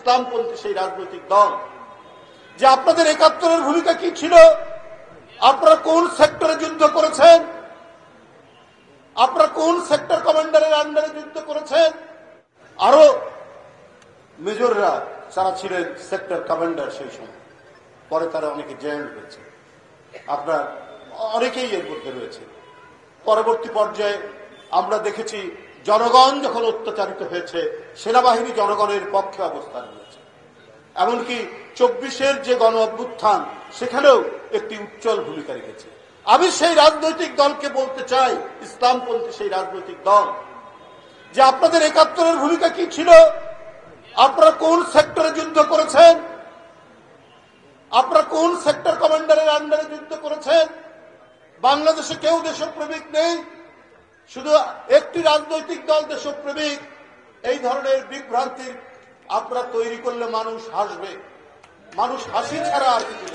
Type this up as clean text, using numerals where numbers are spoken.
ইসলামপন্থী সেই রাজনৈতিক দল যে আপনাদের ৭১-এর ভূমিকা কি ছিল, আপনারা কোন সেক্টরে যুদ্ধ করেছেন, আপনারা কোন সেক্টর কমান্ডারের আন্ডারে যুদ্ধ করেছেন। আরো মেজররা যারা ছিলেন সেক্টর কমান্ডার সেই সময়, পরে তারা অনেকে জয়েন হয়েছে, আপনার অনেকেই এর মধ্যে রয়েছে। পরবর্তী পর্যায়ে আমরা দেখেছি জনগণ যখন অত্যাচারিত হয়েছে, সেনাবাহিনী জনগণের পক্ষে অবস্থান নিয়েছে। এমনকি ২৪-এর যে গণ অভ্যুত্থান, সেখানেও একটি উজ্জ্বল ভূমিকা রেখেছে। আমি সেই রাজনৈতিক দলকে বলতে চাই, ইসলামপন্থী সেই রাজনৈতিক দল, যে আপনাদের ৭১-এর ভূমিকা কি ছিল, আপনারা কোন সেক্টরে যুদ্ধ করেছেন, আপনারা কোন সেক্টর কমান্ডারের আন্ডারে যুদ্ধ করেছেন। বাংলাদেশে কেউ দেশপ্রেমিক নেই, শুধু একটি রাজনৈতিক দল দেশপ্রেমিক। এই ধরনের বিভ্রান্তি আপনারা তৈরি করলে মানুষ হাসবে, মানুষ হাসি ছাড়া আর কিছু